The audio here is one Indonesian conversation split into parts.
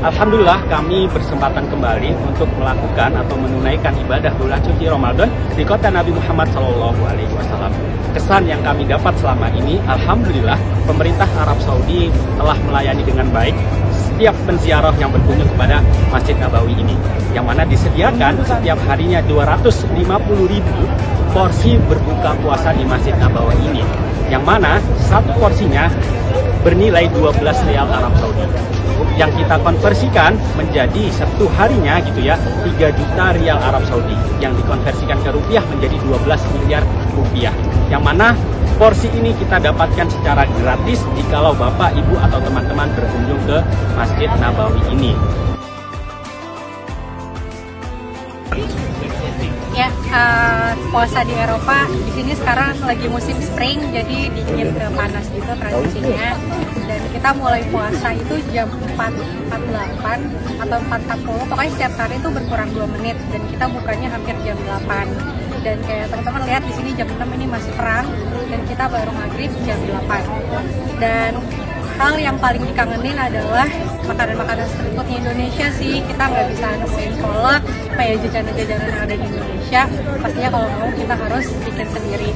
Alhamdulillah kami berkesempatan kembali untuk melakukan atau menunaikan ibadah bulan suci Ramadan di kota Nabi Muhammad SAW. Kesan yang kami dapat selama ini, alhamdulillah pemerintah Arab Saudi telah melayani dengan baik setiap penziarah yang berkunjung kepada Masjid Nabawi ini, yang mana disediakan setiap harinya 250.000 porsi berbuka puasa di Masjid Nabawi ini, yang mana satu porsinya bernilai 12 rial Arab Saudi, yang kita konversikan menjadi satu harinya gitu ya 3 juta rial Arab Saudi, yang dikonversikan ke rupiah menjadi 12 miliar rupiah, yang mana porsi ini kita dapatkan secara gratis jikalau Bapak, Ibu, atau teman-teman berkunjung ke Masjid Nabawi ini. Ya, puasa di Eropa di sini sekarang lagi musim spring, jadi dingin ke panas gitu transisinya. Dan kita mulai puasa itu jam 4.48 atau 4.40, pokoknya setiap hari itu berkurang 2 menit, dan kita bukanya hampir jam 8. Dan kayak teman-teman lihat di sini jam 6 ini masih terang, dan kita baru maghrib jam 8. Dan hal yang paling dikangenin adalah makanan-makanan street foodnya Indonesia sih. Kita nggak bisa nemuin kolak, kayak jajanan-jajanan yang ada di Indonesia. Pastinya kalau mau kita harus bikin sendiri.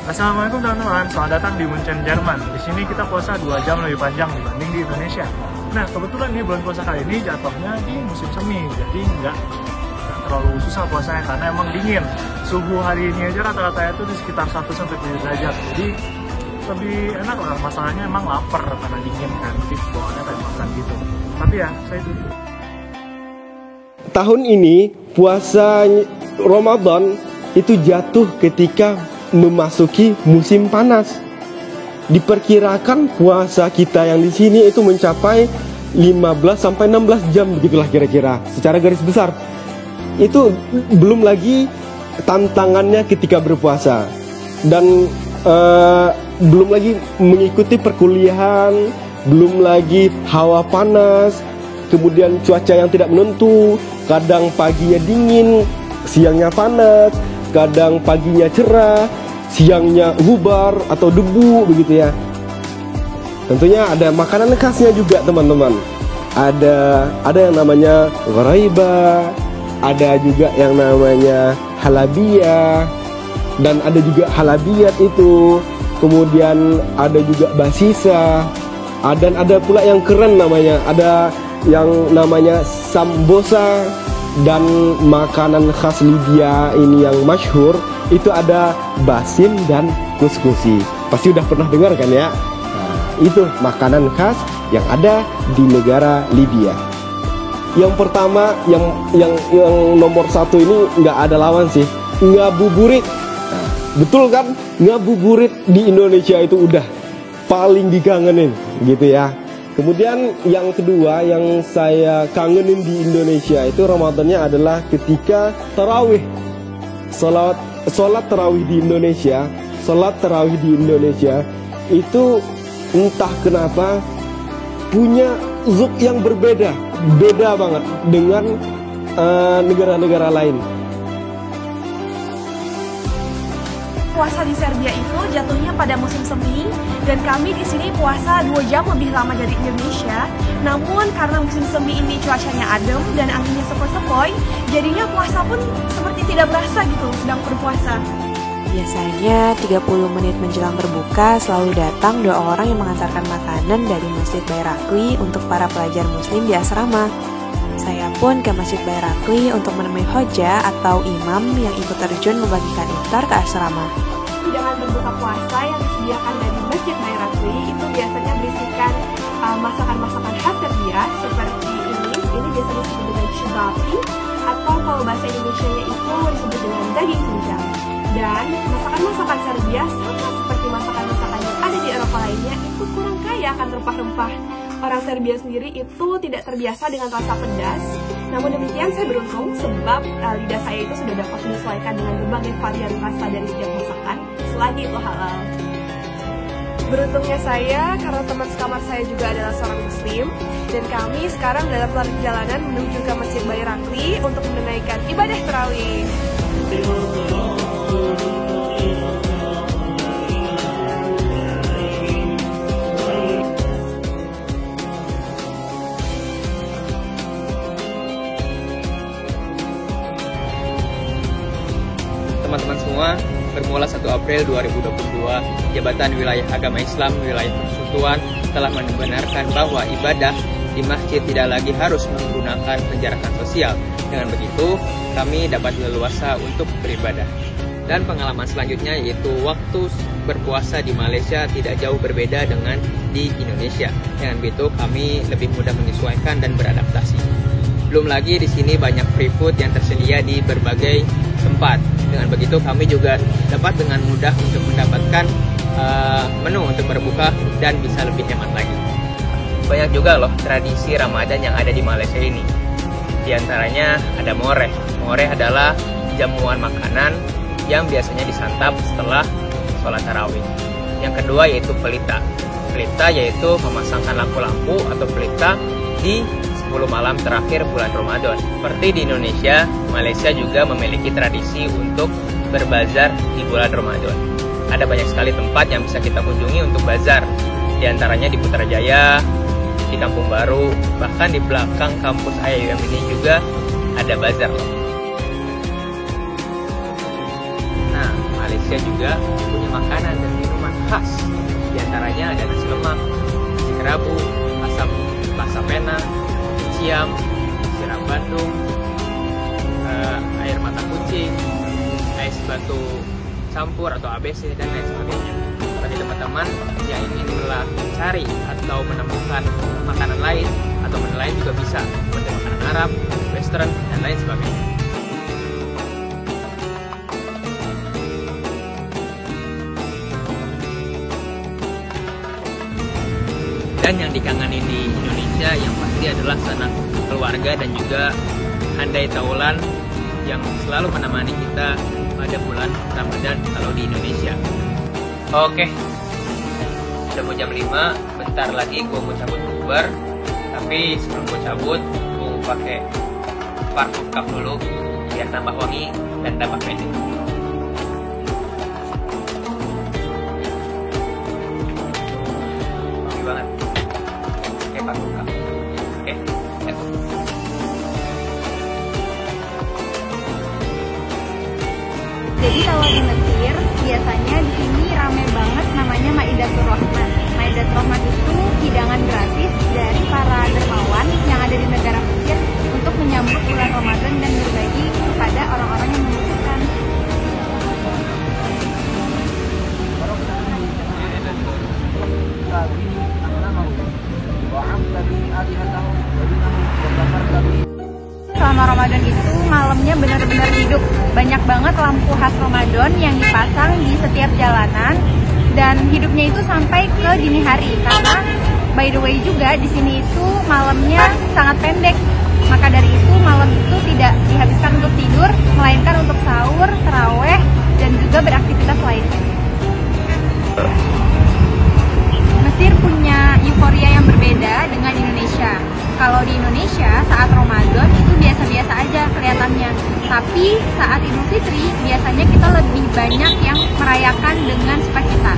Assalamualaikum teman-teman, selamat datang di Munchen, Jerman. Di sini kita puasa 2 jam lebih panjang dibanding di Indonesia. Nah, kebetulan nih bulan puasa kali ini jatuhnya di musim semi, jadi nggak terlalu susah puasanya karena emang dingin. Suhu hari ini aja rata-ratanya tuh di sekitar 1-7 derajat, jadi lebih enak lah. Masalahnya emang lapar karena dingin kan, jadi bawaannya kayak makan gitu. Tapi ya, saya dulu. Tahun ini puasa Ramadan itu jatuh ketika memasuki musim panas. Diperkirakan puasa kita yang di sini itu mencapai 15-16 jam begitulah kira-kira secara garis besar. Itu belum lagi tantangannya ketika berpuasa, dan belum lagi mengikuti perkuliahan, belum lagi hawa panas, kemudian cuaca yang tidak menentu, kadang paginya dingin, siangnya panas, kadang paginya cerah, siangnya hubar atau debu begitu ya. Tentunya ada makanan khasnya juga teman-teman. Ada yang namanya gharaiba, ada juga yang namanya halabiyah, dan ada juga halabiyat itu. Kemudian ada juga basisa, dan ada pula yang keren namanya, ada yang namanya sambosa. Dan makanan khas Libya ini yang masyhur itu ada basim dan kuskusi. Pasti udah pernah dengar kan ya? Nah, itu makanan khas yang ada di negara Libya. Yang pertama, yang nomor 1 ini nggak ada lawan sih, ngabuburit. Nah, betul kan? Ngabuburit di Indonesia itu udah paling dikangenin gitu ya. Kemudian yang kedua yang saya kangenin di Indonesia itu Ramadannya adalah ketika tarawih. Sholat tarawih di Indonesia, itu entah kenapa punya zuk yang beda banget dengan negara-negara lain. Puasa di Serbia itu jatuhnya pada musim semi, dan kami di sini puasa 2 jam lebih lama dari Indonesia. Namun karena musim semi ini cuacanya adem dan anginnya sepoi-sepoi, jadinya puasa pun seperti tidak berasa gitu sedang berpuasa. Biasanya 30 menit menjelang berbuka selalu datang 2 orang yang mengantarkan makanan dari Masjid Bayrakli untuk para pelajar muslim di asrama. Saya pun ke Masjid Bayrakli untuk menemui hoja atau imam yang ikut terjun membagikan iftar ke asrama. Hidangan berbuka puasa yang disediakan dari Masjid Bayrakli itu biasanya berisikan masakan-masakan khas Serbia seperti ini biasa disebut dengan chubapi, atau kalau bahasa Indonesianya itu disebut dengan daging tunjang. Dan masakan-masakan Serbia sama seperti masakan-masakan yang ada di Eropa lainnya itu kurang kaya akan rempah-rempah. Orang Serbia sendiri itu tidak terbiasa dengan rasa pedas. Namun demikian saya beruntung sebab lidah saya itu sudah dapat menyesuaikan dengan berbagai varian rasa dari setiap masakan selagi itu halal. Beruntungnya saya, karena teman sekamar saya juga adalah seorang muslim, dan kami sekarang dalam perjalanan menuju ke Masjid Bairakli untuk menunaikan ibadah tarawih. Teman-teman semua, bermula 1 April 2022, Jabatan Wilayah Agama Islam Wilayah Persekutuan telah membenarkan bahwa ibadah di masjid tidak lagi harus menggunakan penjarakan sosial. Dengan begitu, kami dapat leluasa untuk beribadah. Dan pengalaman selanjutnya yaitu waktu berpuasa di Malaysia tidak jauh berbeda dengan di Indonesia. Dengan begitu, kami lebih mudah menyesuaikan dan beradaptasi. Belum lagi di sini banyak free food yang tersedia di berbagai tempat. Dengan begitu kami juga dapat dengan mudah untuk mendapatkan menu untuk berbuka dan bisa lebih hemat lagi. Banyak juga loh tradisi Ramadan yang ada di Malaysia ini. Di antaranya ada moreh. Moreh adalah jamuan makanan yang biasanya disantap setelah sholat tarawih. Yang kedua yaitu pelita. Pelita yaitu memasangkan lampu-lampu atau pelita di 10 malam terakhir bulan Ramadan. Seperti di Indonesia, Malaysia juga memiliki tradisi untuk berbazar di bulan Ramadan. Ada banyak sekali tempat yang bisa kita kunjungi untuk bazar. Di antaranya di Putrajaya, di Kampung Baru, bahkan di belakang kampus IAIM ini juga ada bazar loh. Nah, Malaysia juga punya makanan dan minuman khas. Di antaranya ada nasi lemak, nasi kerabu, asam pena, siam, siram Bandung, air mata kucing, es batu campur atau ABC, dan lain sebagainya. Bagi teman-teman yang ingin mencari atau menemukan makanan lain atau menu lain juga bisa, seperti makanan Arab, Western, dan lain sebagainya. Dan yang dikangani di Indonesia yang pasti adalah sanak keluarga dan juga handai taulan yang selalu menemani kita pada bulan Ramadan kalau di Indonesia. Oke, udah mau jam 5, bentar lagi gue mau cabut bubar. Tapi sebelum gue cabut, gue mau pakai parfum cup dulu biar tambah wangi dan tambah magic. Wangi banget. Oke, parfum cup. Oke, eto. Jadi kalau di Mesir biasanya di sini rame banget namanya Maidatur Rahman. Maidatur Rahman itu hidangan gratis dari para dermawan yang ada di negara Mesir untuk menyambut bulan Ramadan dan berbagi kepada orang-orang yang membutuhkan. Selama Ramadan itu malamnya benar-benar hidup. Banyak banget lampu khas Ramadan yang dipasang di setiap jalanan dan hidupnya itu sampai ke dini hari. Karena by the way juga di sini itu malamnya sangat pendek. Maka dari itu malam itu tidak dihabiskan untuk tidur, melainkan untuk sahur, taraweh, dan juga beraktivitas lainnya. Mesir punya euforia yang berbeda dengan Indonesia. Kalau di Indonesia saat Ramadan itu biasa-biasa aja kelihatannya. Tapi saat Idul Fitri biasanya kita lebih banyak yang merayakan dengan sukacita.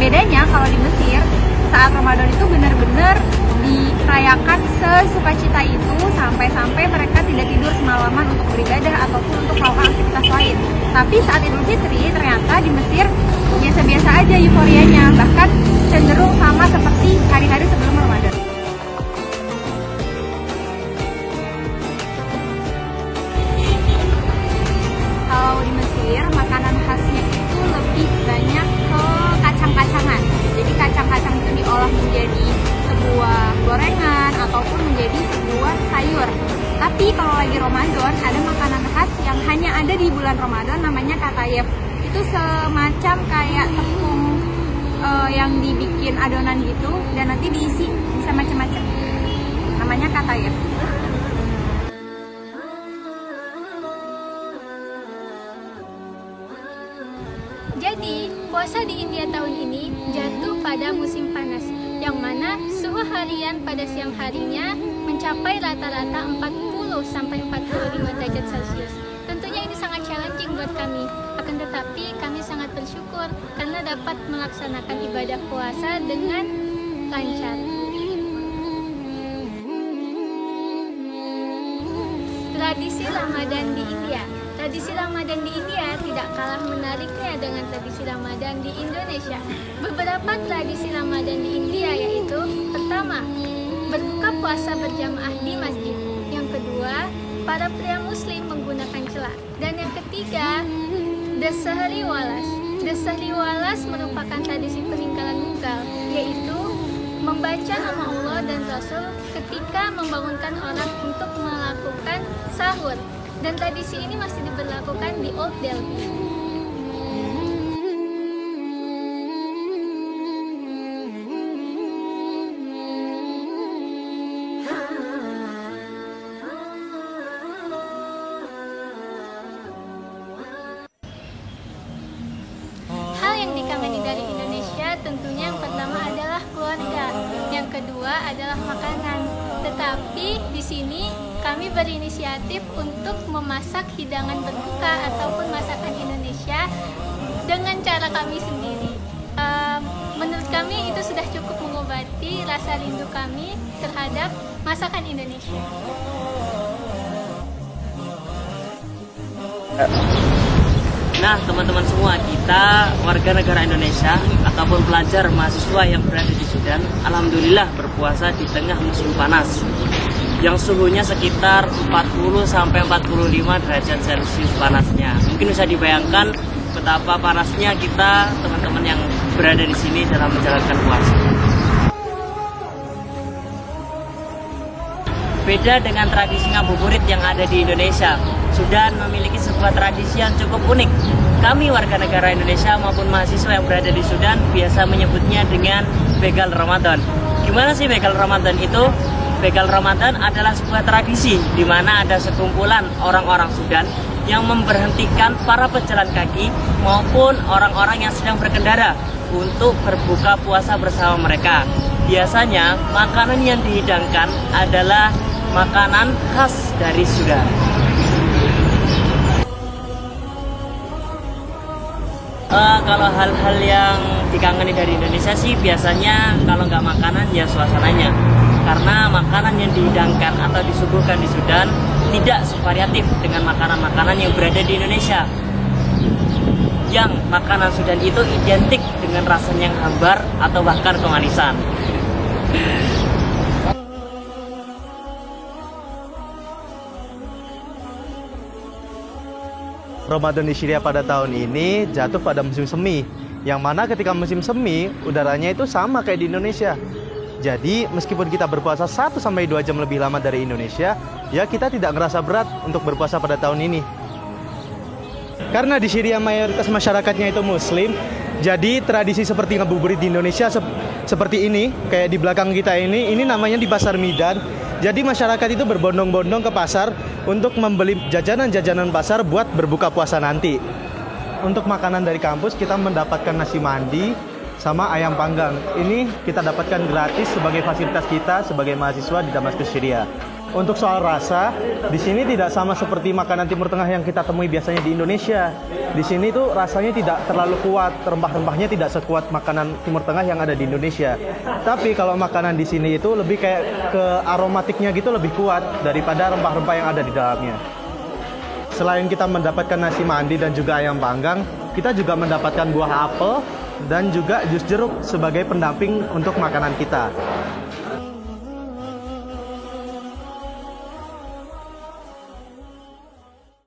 Bedanya kalau di Mesir saat Ramadan itu benar-benar dirayakan sesukacita itu sampai-sampai mereka tidak tidur semalaman untuk beribadah ataupun untuk melakukan aktivitas lain. Tapi saat Idul Fitri ternyata di Mesir biasa-biasa aja euforianya, bahkan cenderung sama seperti hari-hari sebelum Ramadan. Kalau di Mesir makanan khasnya itu lebih banyak ke kacang-kacangan. Jadi kacang-kacang itu diolah menjadi sebuah gorengan ataupun menjadi sebuah sayur. Tapi kalau lagi Ramadan ada makanan khas yang hanya ada di bulan Ramadan namanya katayef. Itu semacam kayak tepung yang dibikin adonan gitu dan nanti diisi bisa macam-macam. Namanya katayef. Jadi, puasa di India tahun ini jatuh pada musim panas, yang mana suhu harian pada siang harinya mencapai rata-rata 40-45 derajat Celcius. Tentunya ini sangat challenging buat kami, akan tetapi kami sangat bersyukur karena dapat melaksanakan ibadah puasa dengan lancar. Tradisi Ramadan di India. Tradisi Ramadan di India tidak kalah menariknya dengan tradisi Ramadan di Indonesia. Beberapa tradisi Ramadan di India yaitu: pertama, berbuka puasa berjamaah di masjid. Yang kedua, para pria muslim menggunakan celak. Dan yang ketiga, Dasahri Walas. Dasahri Walas merupakan tradisi peninggalan Mughal, yaitu membaca nama Allah dan Rasul ketika membangunkan orang untuk melakukan sahur. Dan tradisi ini masih diberlakukan di Old Delhi. Hal yang dikagumi dari Indonesia tentunya yang pertama adalah keluarga, yang kedua adalah makanan. Tetapi di sini kami berinisiatif untuk memasak hidangan berbuka ataupun masakan Indonesia dengan cara kami sendiri. Menurut kami itu sudah cukup mengobati rasa rindu kami terhadap masakan Indonesia. Nah, teman-teman semua, kita warga negara Indonesia ataupun pelajar mahasiswa yang berada di Sudan, alhamdulillah berpuasa di tengah musim panas yang suhunya sekitar 40-45 derajat Celcius panasnya. Mungkin bisa dibayangkan betapa panasnya kita, teman-teman yang berada di sini dalam menjalankan puasa. Beda dengan tradisi ngabuburit yang ada di Indonesia, Sudan memiliki sebuah tradisi yang cukup unik. Kami warga negara Indonesia maupun mahasiswa yang berada di Sudan biasa menyebutnya dengan begal Ramadan. Gimana sih begal Ramadan itu? Begal Ramadan adalah sebuah tradisi di mana ada sekumpulan orang-orang Sudan yang memberhentikan para pejalan kaki maupun orang-orang yang sedang berkendara untuk berbuka puasa bersama mereka. Biasanya makanan yang dihidangkan adalah makanan khas dari Sudan. Kalau hal-hal yang dikangeni dari Indonesia sih biasanya kalau nggak makanan ya suasananya. Karena makanan yang dihidangkan atau disuguhkan di Sudan tidak sevariatif dengan makanan-makanan yang berada di Indonesia. Yang makanan Sudan itu identik dengan rasanya yang hambar atau bahkan kemanisan. Ramadan di Syria pada tahun ini jatuh pada musim semi, yang mana ketika musim semi udaranya itu sama kayak di Indonesia. Jadi meskipun kita berpuasa 1-2 jam lebih lama dari Indonesia, ya kita tidak ngerasa berat untuk berpuasa pada tahun ini. Karena di Syria mayoritas masyarakatnya itu muslim, jadi tradisi seperti ngabuburit di Indonesia seperti ini, kayak di belakang kita ini namanya di Pasar Midan. Jadi masyarakat itu berbondong-bondong ke pasar untuk membeli jajanan-jajanan pasar buat berbuka puasa nanti. Untuk makanan dari kampus kita mendapatkan nasi mandi sama ayam panggang. Ini kita dapatkan gratis sebagai fasilitas kita sebagai mahasiswa di Damaskus, Syria. Untuk soal rasa, di sini tidak sama seperti makanan Timur Tengah yang kita temui biasanya di Indonesia. Di sini tuh rasanya tidak terlalu kuat, rempah-rempahnya tidak sekuat makanan Timur Tengah yang ada di Indonesia. Tapi kalau makanan di sini itu lebih kayak ke aromatiknya gitu lebih kuat daripada rempah-rempah yang ada di dalamnya. Selain kita mendapatkan nasi mandi dan juga ayam panggang, kita juga mendapatkan buah apel dan juga jus jeruk sebagai pendamping untuk makanan kita.